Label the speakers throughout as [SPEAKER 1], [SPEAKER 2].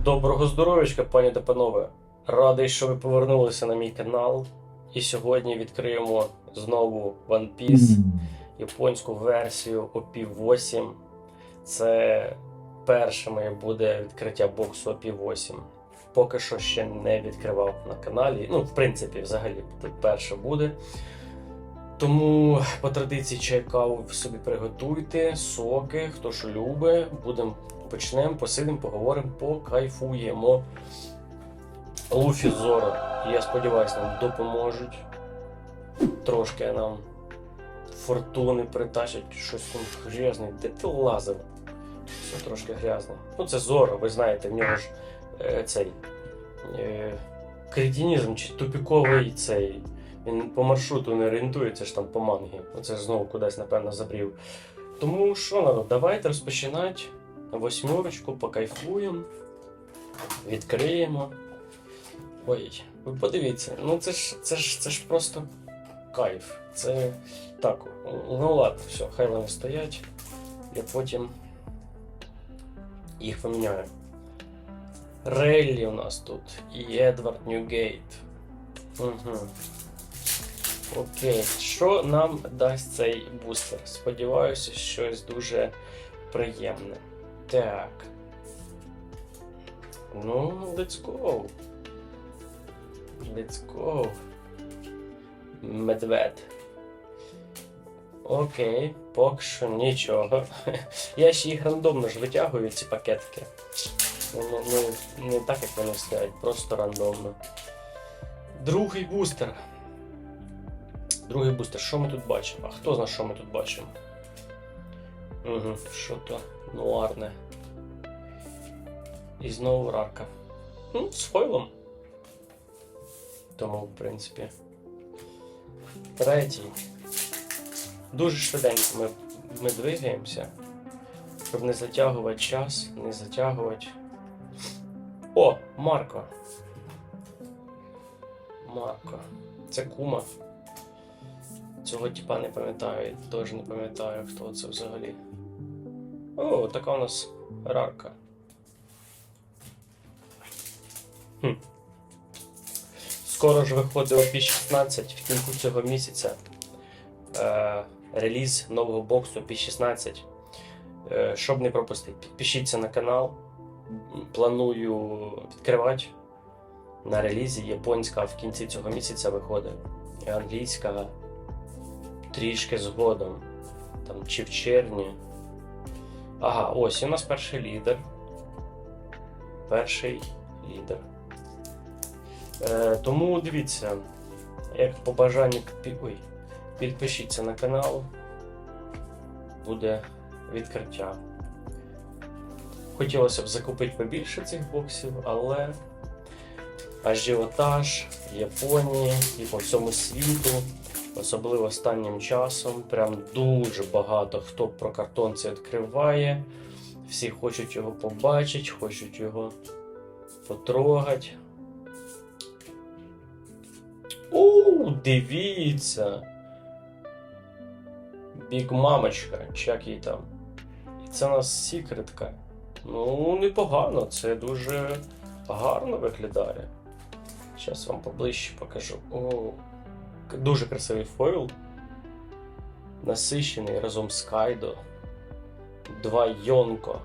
[SPEAKER 1] Доброго здоров'ячка, пані та панове! Радий, що ви повернулися на мій канал. І сьогодні відкриємо знову One Piece, японську версію OP8. Це перше моє буде відкриття боксу OP8. Поки що ще не відкривав на каналі. Ну, в принципі, взагалі, перше буде. Тому по традиції чай, каву собі приготуйте, соки, хто що любить. Почнемо, посидимо, поговоримо, покайфуємо. Луфі, Зоро, я сподіваюся, нам допоможуть. Трошки нам фортуни притащать, щось там грязне. Де ти лазив? Все трошки грязне. Ну це Зоро, ви знаєте, в нього ж цей кретинізм чи тупіковий цей. Він по маршруту не орієнтується ж там по мангі. Оце знову кудись, напевно, забрів. Тому що, народ, давайте розпочинати. Восьмерочку, покайфуємо. Відкриємо. Ой, ви подивіться, ну це ж просто кайф. Це так, ну ладно, все, хай вони стоять. Я потім їх поміняю. Реллі у нас тут і Едвард Ньюгейт. Угу. Окей, що нам дасть цей бустер? Сподіваюся, щось дуже приємне. Так. Ну, let's go. Let's go. Медвед. Окей, поки що нічого. Я ще їх рандомно ж витягую, ці пакетики. Не так, як вони стоять, просто рандомно. Другий бустер. Другий бустер. Що ми тут бачимо? А хто знає, що ми тут бачимо? Угу, що то нуарне. І знову рарка. Ну, з фойлом. Тому, в принципі. Третій. Дуже швиденько ми двигаємося. Щоб не затягувати час, не затягувати. О, Марко. Марко. Це кума. Цього типа не пам'ятаю, теж не пам'ятаю, хто це взагалі. О, така у нас рарка. Скоро ж виходить OP16 в кінці цього місяця. Реліз нового боксу OP16. Щоб не пропустити, підпишіться на канал. Планую відкривати на релізі. Японська в кінці цього місяця виходить. Англійська трішки згодом. Там чи в червні. Ага, ось у нас перший лідер. Перший лідер. Тому дивіться, як по бажанню підпишіться на канал, буде відкриття. Хотілося б закупити побільше цих боксів, але ажіотаж в Японії і по всьому світу, особливо останнім часом, прям дуже багато хто про картон це відкриває, всі хочуть його побачити, хочуть його потрогати. Дивіться! Біг мамочка, чи як їй там. І це у нас секретка. Ну, непогано, це дуже гарно виглядає. Зараз вам поближче покажу. О, дуже красивий фойл. Насичений разом з Кайдо. Два Йонко.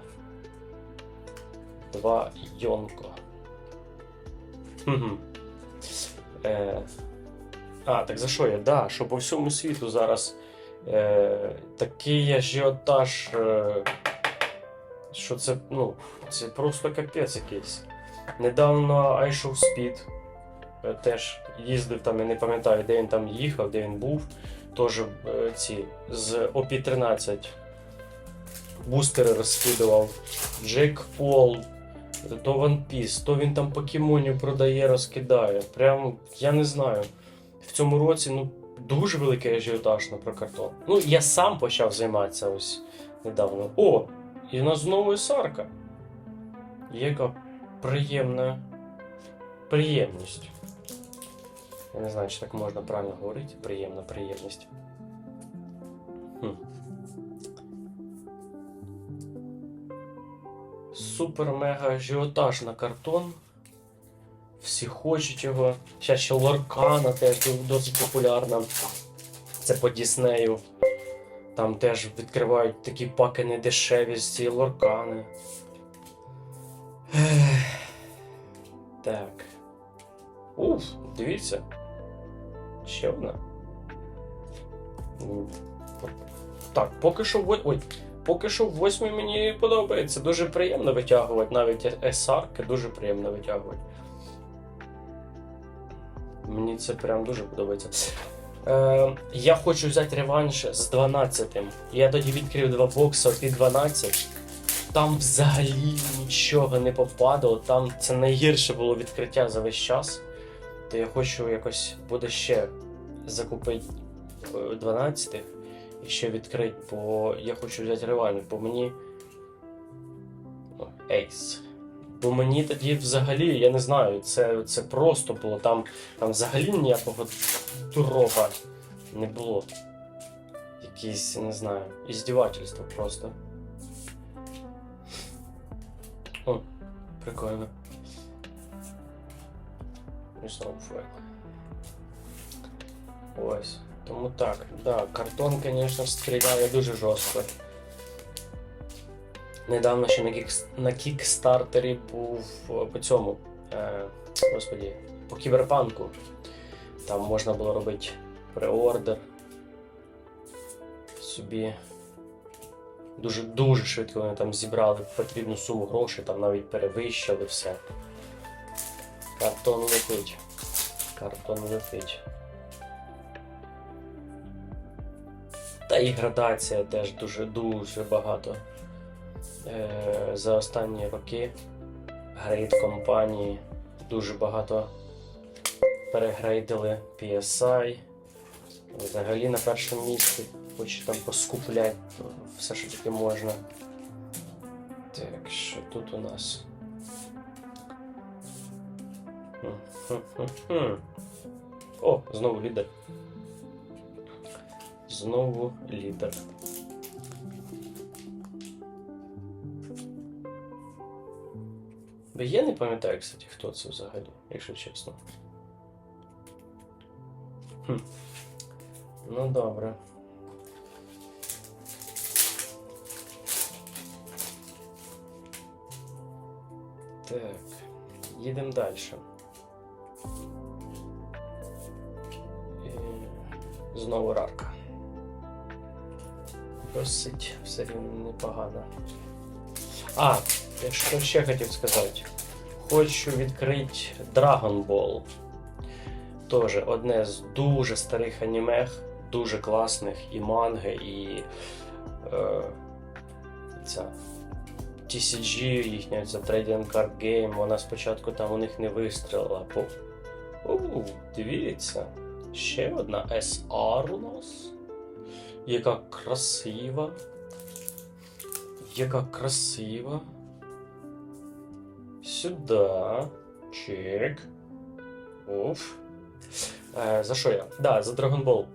[SPEAKER 1] Так за що я? Да, що по всьому світу зараз такий ажіотаж, що це, ну, це просто капець якийсь. Недавно iShow Speed теж їздив там, я не пам'ятаю, де він там їхав, де він був. Теж ці з OP13 бустери розкидував. Джек Пол, то One Piece, то він там покемонів продає, розкидає. Прям, я не знаю. В цьому році, ну, дуже великий ажіотаж на прокартон. Ну, я сам почав займатися ось недавно. О, і у нас знову Сарка. Яка приємність. Я не знаю, чи так можна правильно говорити. Приємність. супер-мега ажіотаж на картон. Всі хочуть його. Ще ще Лоркана теж досить популярна. Це по Діснею. Там теж відкривають такі паки недешеві з цієї Лоркани. Так. Уф, дивіться. Ще одна. Так, поки що в 8 мені подобається. Дуже приємно витягувати, навіть SR-ки дуже приємно витягувати. Мені це прям дуже подобається. Я хочу взяти реванш з 12-м. Я тоді відкрив 2 бокси і 12. Там взагалі нічого не попадало. Там це найгірше було відкриття за весь час. То я хочу якось буде ще закупити 12-х і ще відкрити, бо я хочу взяти реванш, бо мені... Ейс. Бо мені тоді взагалі, я не знаю, це просто було, там взагалі ніякого турова не було. Якісь, не знаю, іздівательство просто. О, прикольно. І знову файл. Ось. Тому так, да, картон, звісно, стріляє дуже жорстко. Недавно ще на кікстартері був по цьому, господі, по кіберпанку. Там можна було робити преордер собі. Дуже швидко вони там зібрали потрібну суму грошей, там навіть перевищили все. Картон летить. Картон летить. Та і градація теж дуже багато. За останні роки грейд компанії дуже багато перегрейдили PSI. Взагалі на першому місці хочу там поскупляти все, що таки можна. Так, що тут у нас? О, знову лідер. Знову лідер. Я не пам'ятаю, кстати, хто це взагалі, якщо чесно. Ну добре. Так, їдемо далі. Знову рарка. Досить все рівно непогано. Що ще хотів сказати. Хочу відкрити Dragon Ball. Теж одне з дуже старих анімех, дуже класних, і манги, і ця TCG, їхня ця Trading Card Game, вона спочатку там у них не вистрілила. Дивіться, ще одна SR у нас. Яка красива. Яка красива. Сюда. Чек. Уф. За що я? Да, за Dragon Ball.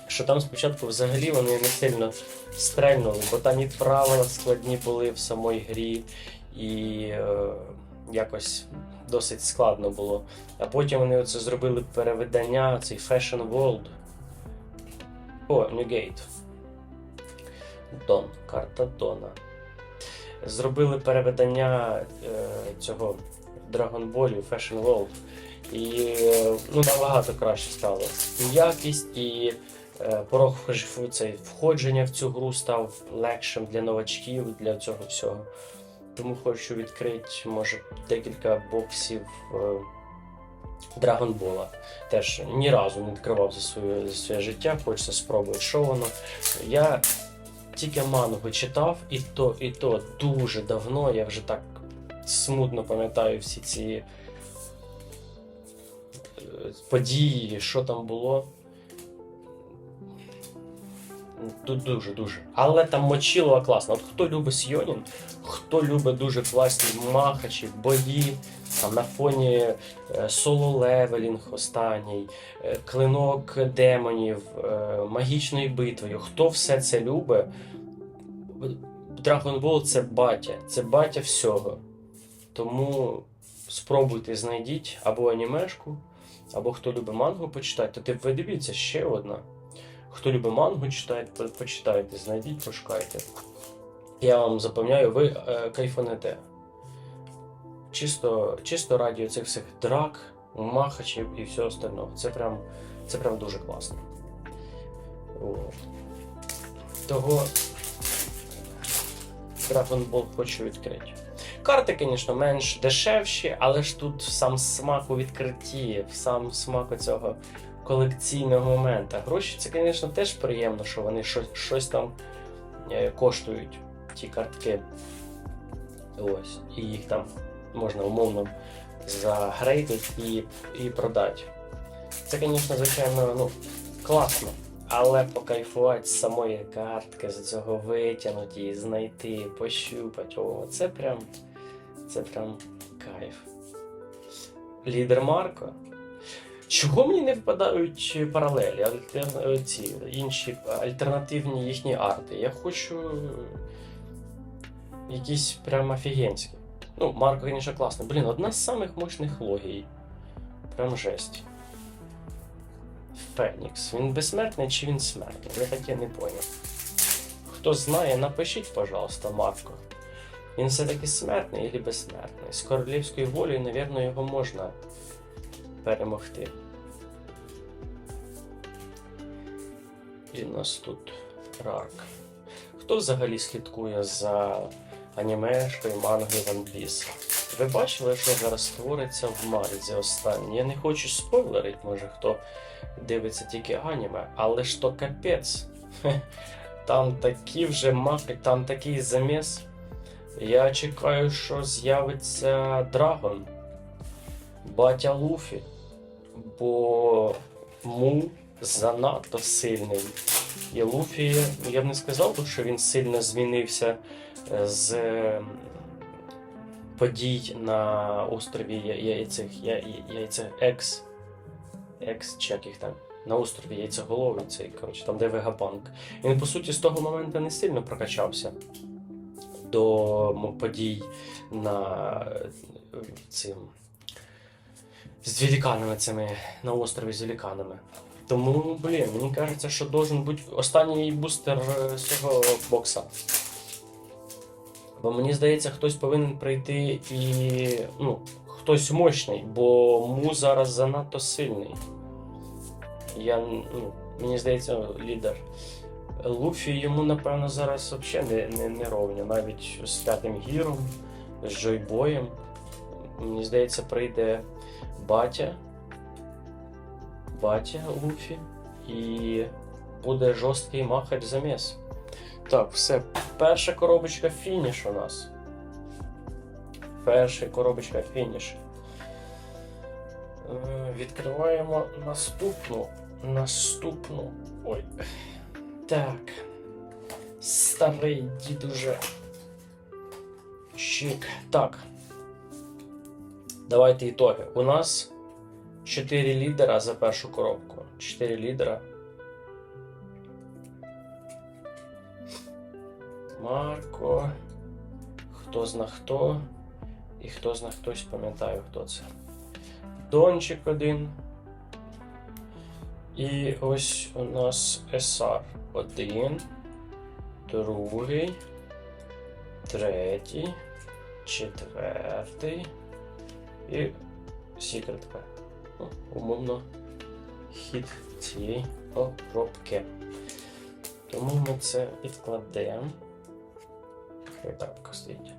[SPEAKER 1] Що там спочатку взагалі вони не сильно стрельнули, бо там і правила складні були в самій грі, і якось досить складно було. А потім вони оце зробили перевидання, цей Fashion World. New Gate. Дон, карта Дона. Зробили перевидання цього Dragon Ball Fashion World. І набагато краще стало. І якість, і порог входження в цю гру став легшим для новачків, для цього всього. Тому хочу відкрити, може, декілька боксів Dragon Ball. Теж ні разу не відкривав за своє життя, хочеться спробувати, що воно. Я тільки мангу читав, і то дуже давно, я вже так смутно пам'ятаю всі ці події, що там було. Тут дуже. Але там мочилова класно. От хто любить Сьонін, хто любить дуже класні махачі, бої, там на фоні соло-левелінг останній, клинок демонів, магічною битвою, хто все це любить, Dragon Ball це батя всього. Тому спробуйте, знайдіть або анімешку, або хто любить мангу почитати, то ви дивіться, ще одна. Хто любить мангу читати, почитайте, знайдіть, пошукайте. Я вам запевняю, ви кайфанете. Чисто раді цих всіх драк, махачів і всього остального. Це прям дуже класно. От. Того Dragon Ball хочу відкрити. Карти, звісно, менш дешевші, але ж тут сам смак у відкритті, сам смак оцього колекційного моменту. Гроші це, звісно, теж приємно, що вони щось там коштують, ті картки. Ось. І їх там можна умовно загрейдити і продати. Це, звісно, звичайно, класно. Але покайфувати з самої картки, з цього витягнути її, знайти, пощупати. Це прям кайф. Лідер Марко. Чого мені не випадають паралелі, ці інші альтернативні їхні арти? Я хочу якісь прям офігенські. Марко, звісно, класно. Блін, одна з самих мощних логій. Прям жесть. Фенікс. Він безсмертний чи він смертний? Я таке не поняв. Хто знає, напишіть, пожалуйста, Марко. Він все-таки смертний чи безсмертний? З королівською волею, мабуть, його можна перемогти. І у нас тут Рарк. Хто взагалі слідкує за анімешкою, мангою One Piece? Ви бачили, що зараз твориться в Марзі останнє? Я не хочу спойлерити, може хто дивиться тільки аніме, але ж то капець. Там такі вже махи, там такий заміс. Я чекаю, що з'явиться Драгон, батя Луфі, бо Му занадто сильний. І Луфі, я б не сказав, що він сильно змінився з подій на острові Екс, чи як їх там, на острові Яйцеголовий, цей, коротше, там де Вегапанк. Він, по суті, з того моменту не сильно прокачався до подій на з великанами цими, на острові з великанами. Тому, мені кажеться, що должен бути останній бустер цього бокса. Бо мені здається, хтось повинен прийти і, хтось мощний, бо Му зараз занадто сильний. Мені здається, лідер. Луфі йому, напевно, зараз взагалі не ровня. Навіть з П'ятим Гіром, з Джойбоєм. Мені здається, прийде батя Луфі і буде жорсткий махач заміс. Так, все. Перша коробочка фініш у нас. Перша коробочка фініш. Відкриваємо наступну. Ой. Так. Старий дід уже. Чик. Так. Давайте ітоги. У нас 4 лідера за першу коробку. 4 лідера. Марко. Хто зна хто. І хто зна хтось, пам'ятаю, хто це. Дончик один. І ось у нас SR. Один. Другий. Третій. Четвертий. І Secret P. Умовно хід цієї коробки. Тому ми це відкладемо. Хай так стоїть.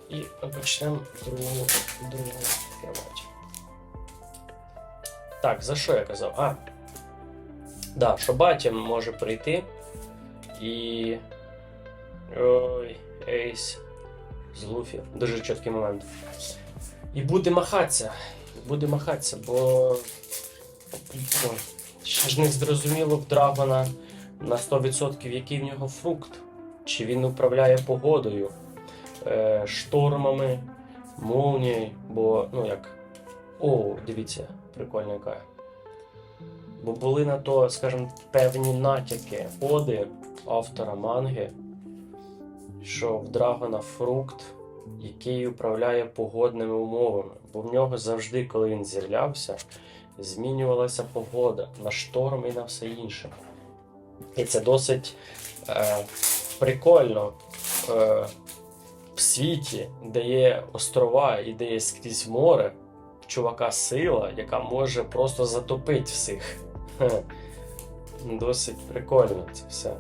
[SPEAKER 1] І почнемо другу відкривати. Так, за що я казав? Да, що батя може прийти і... Ой, Ейс з Луфі. Дуже чіткий момент. І буде махатися, бо ще ж не зрозуміло в Драгона на 100% який в нього фрукт. Чи він управляє погодою, штормами, молнією, бо, О, дивіться, прикольна яка. Бо були на то, скажімо, певні натяки, оди автора манги, що в драгона фрукт, який управляє погодними умовами. Бо в нього завжди, коли він з'являвся, змінювалася погода на шторм і на все інше. І це досить прикольно в світі, де є острова і де є скрізь море, в чувака сила, яка може просто затопити всіх. Досить прикольно це все.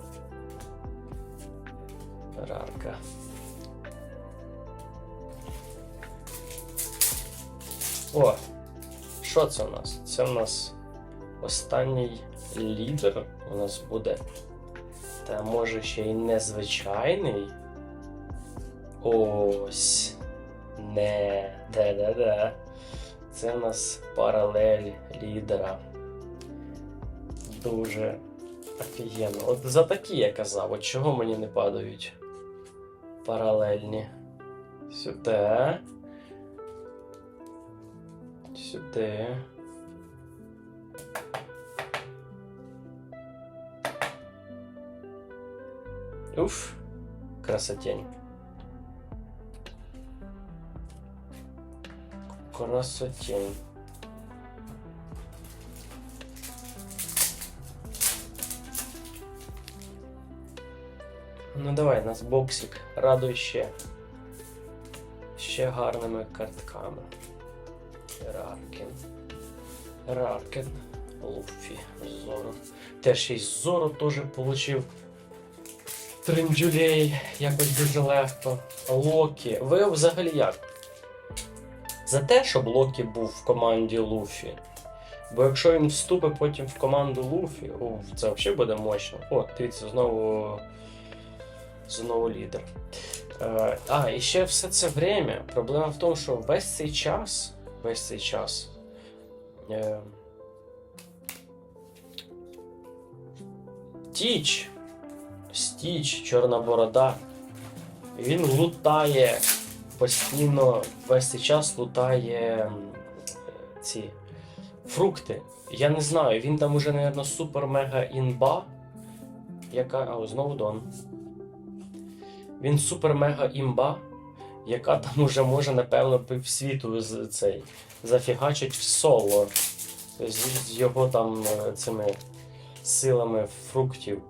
[SPEAKER 1] Рарка. О, що це у нас? Це у нас останній лідер у нас буде. Та може ще й незвичайний. Ось. Не. Да-да-да. Це у нас паралель лідера. Дуже офігенно. От за такі я казав, от чого мені не падають паралельні. Сюди. Сюди. Уф, красотень. Красотень. Ну давай, нас боксик радуй ще. Ще гарними картками. Раркен. Луфі. Зоро. Теж ще й Зоро теж получив. Тринджулей. Якось дуже легко. Локі. Ви взагалі як? За те, щоб Локі був в команді Луфі. Бо якщо він вступить потім в команду Луфі, це взагалі буде мощно. О, дивіться, знову лідер. І ще все це время. Проблема в тому, що весь цей час Стіч, Чорна Борода, він лутає постійно, весь цей час лутає ці фрукти. Я не знаю, він там уже, мабуть, супер-мега-інба, яка... знову Дон. Він супер-мега-імба, яка там уже може, напевно, півсвіту зафігачить в соло. З його там цими силами фруктів.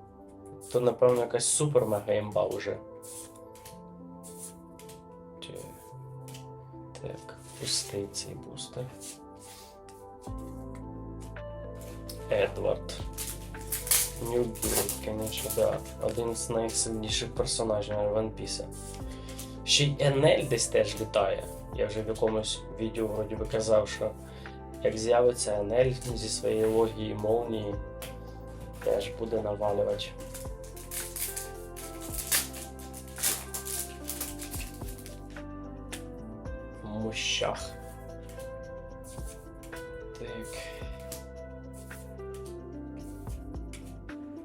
[SPEAKER 1] То, напевно, якась супер-мега-імба уже. Так, пустий цей бустер. Едвард. Ньюбілд, звісно, да. Один з найсильніших персонажів One Piece. Ще й Енель десь теж літає. Я вже в якомусь відео вроді би казав, що як з'явиться Енель зі своєю логією молнії, теж буде навалювати. Мощах. Так.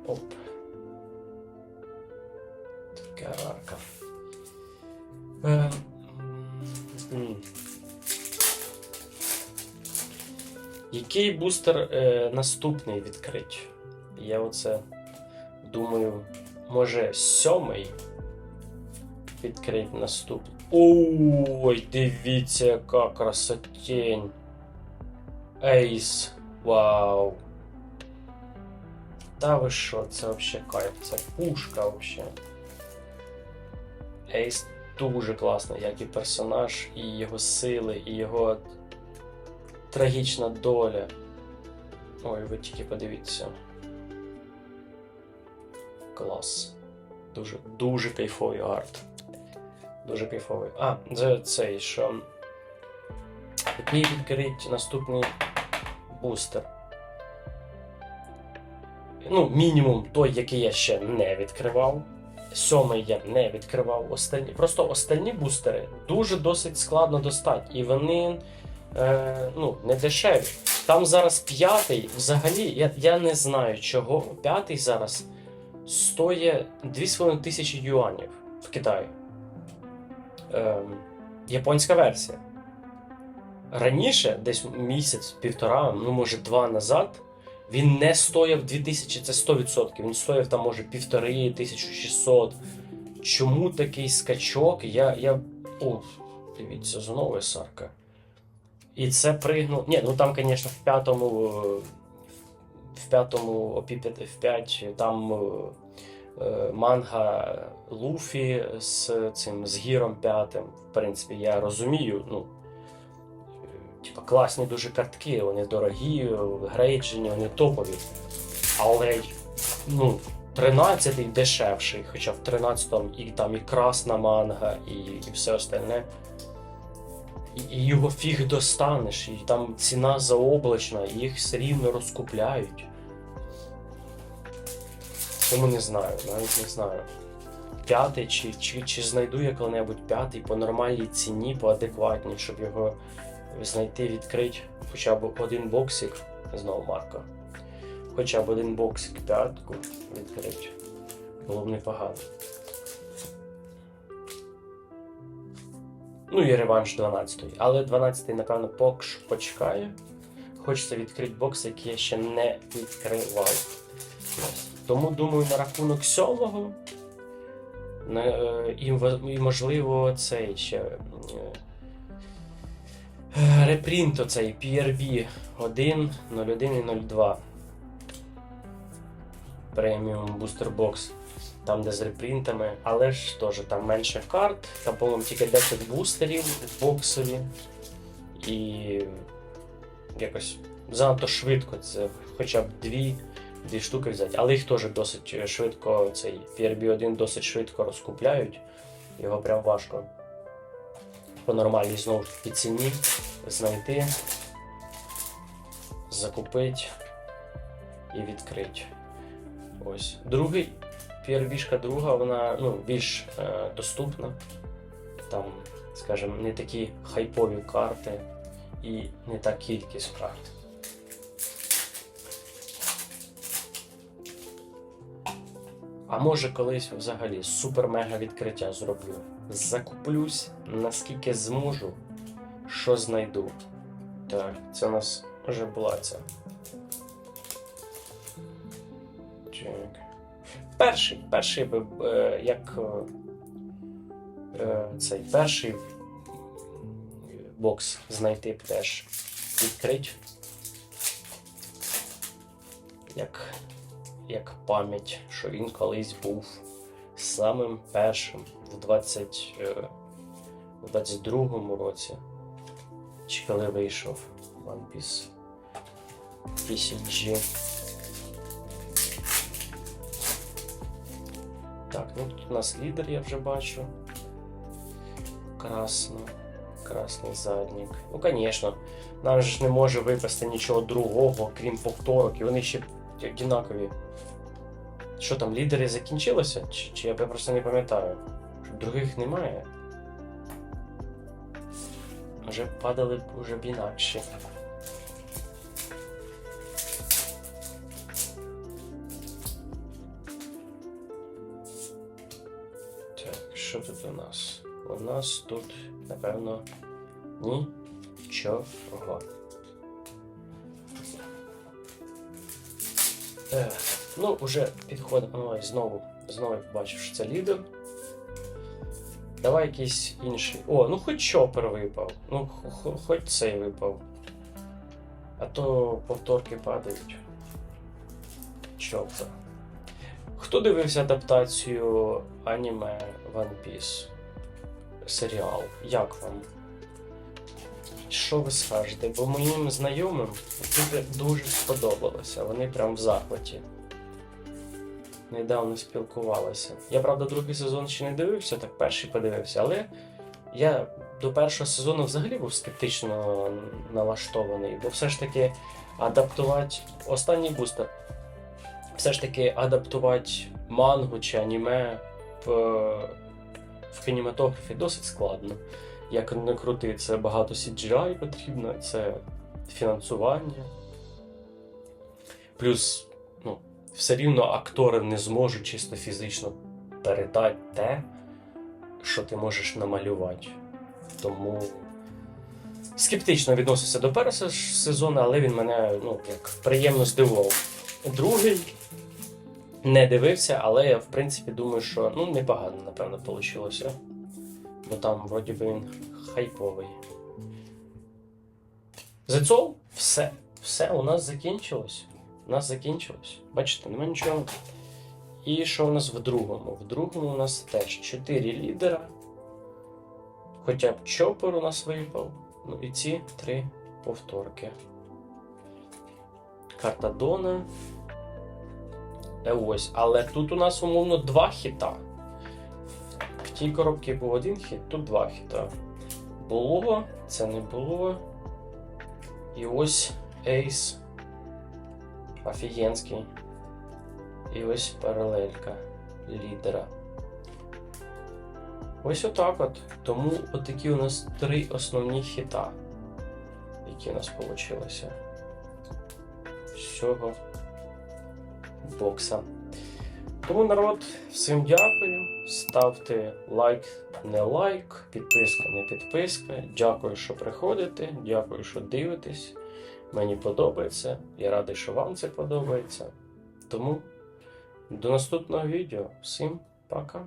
[SPEAKER 1] Оп. Така рарка. Який бустер наступний відкрить? Я оце думаю, може 7-й відкрить наступний. Ой, дивіться, яка красотень. Ейс. Вау. Та ви що, це вообще кайф, це пушка вообще. Ейс дуже класний, як і персонаж, і його сили, і його трагічна доля. Ой, ви тільки подивіться. Клас. Дуже кайфовий арт. Дуже кайфовий. Це цей, що... Який відкрить наступний бустер. Ну, мінімум той, який я ще не відкривав. 7-й я не відкривав. Просто остальні бустери дуже досить складно достати. І вони не дешеві. Там зараз 5-й, взагалі, я не знаю чого. 5-й зараз стоїть 2500 юанів в Китаї. Японська версія. Раніше, десь місяць-півтора, ну може 2 назад, Він не стояв 2000, це 100%. Він стояв там, може, 1500, 1600. Чому такий скачок? О, дивіться, знову Сарка. І це пригнув. Ні, ну там, звісно, в п'ятому OP в 5 там манга Луфі з Гіром 5. В принципі, я розумію, ну, типа класні дуже картки, вони дорогі, грейджені, вони топові. Але, ну, 13-й дешевший, хоча в 13-му і там і красна манга, і все остальне. І його фіг достанеш, і там ціна заоблачна, і їх все рівно розкупляють. Тому не знаю, навіть не знаю. П'ятий, чи знайду я коли-небудь п'ятий по нормальній ціні, по адекватній, щоб його знайти, відкрити хоча б один боксик, знову марка. Хоча б один боксик п'ятку відкрити. Було б непогано. Ну і реванш 12-ї. Але 12-й, напевно, почекає. Хочеться відкрити бокс, який я ще не відкривав. Тому, думаю, на рахунок 7-го і, можливо, цей ще репринт оцей PRB 1, 01 і 02. Преміум бустер бокс. Там, де з репринтами, але ж теж там менше карт, там, по-моєму, тільки 10 бустерів боксові. І якось занадто швидко це хоча б дві штуки взяти. Але їх теж досить швидко, цей PRB-1 досить швидко розкупляють. Його прям важко по нормальній, знову ж таки, ціні знайти, закупити і відкрити. Ось. Другий. PRB-шка друга, вона, ну, більш доступна. Там, скажімо, не такі хайпові карти і не та кількість карт. А може колись взагалі супер-мега відкриття зроблю. Закуплюсь, наскільки зможу, що знайду. Так, це у нас вже була ця. Чек. Перший як цей перший бокс знайти б теж відкрити. Як пам'ять, що він колись був самим першим в 22-му році. Чи коли вийшов One Piece TCG. Так, ну тут у нас лідер, я вже бачу. Красний задник. Ну, звісно, нам ж не може випасти нічого другого, крім повторок, і вони ще однакові. Що там, лідери закінчилися? Чи я просто не пам'ятаю? Других немає? Вже падали б уже б інакше. Що тут у нас? У нас тут, напевно, нічого. Ну, вже підходимо. Ой, знову побачив, що це лідер. Давай якийсь інший. О, ну хоч Чопер випав. Ну, хоч цей випав. А то повторки падають. Чопер. Хто дивився адаптацію аніме One Piece? Серіал? Як вам? Що ви скажете? Бо моїм знайомим дуже сподобалося. Вони прям в захваті. Недавно спілкувалися. Я, правда, другий сезон ще не дивився, так перший подивився, але я до першого сезону взагалі був скептично налаштований, бо все ж таки адаптувати останній бустер. Все ж таки адаптувати мангу чи аніме в кінематографі досить складно. Як не крути, це багато CGI потрібно, це фінансування. Плюс, ну, все рівно актори не зможуть чисто фізично передати те, що ти можеш намалювати. Тому скептично відносився до першого сезону, але він мене як приємно здивував. Другий не дивився, але я в принципі думаю, що непогано, напевно, вийшло. Бо там вроді би він хайповий. That's all. Все у нас закінчилось. Бачите, нема нічого. І що у нас в другому? В другому у нас теж 4 лідера. Хоча б Чопер у нас випав. Ну і ці 3 повторки. Карта Дона. Ось. Але тут у нас, умовно, 2 хіта. В тій коробці був 1 хіт, тут 2 хіта. Було, це не було. І ось Ейс. Офігенський. І ось паралелька лідера. Ось отак от. Тому отакі у нас 3 основні хіта, які у нас вийшли з цього бокса. Тому, народ, всім дякую. Ставте лайк, не лайк, підписка, не підписка. Дякую, що приходите, дякую, що дивитесь. Мені подобається. Я радий, що вам це подобається. Тому до наступного відео. Всім пока.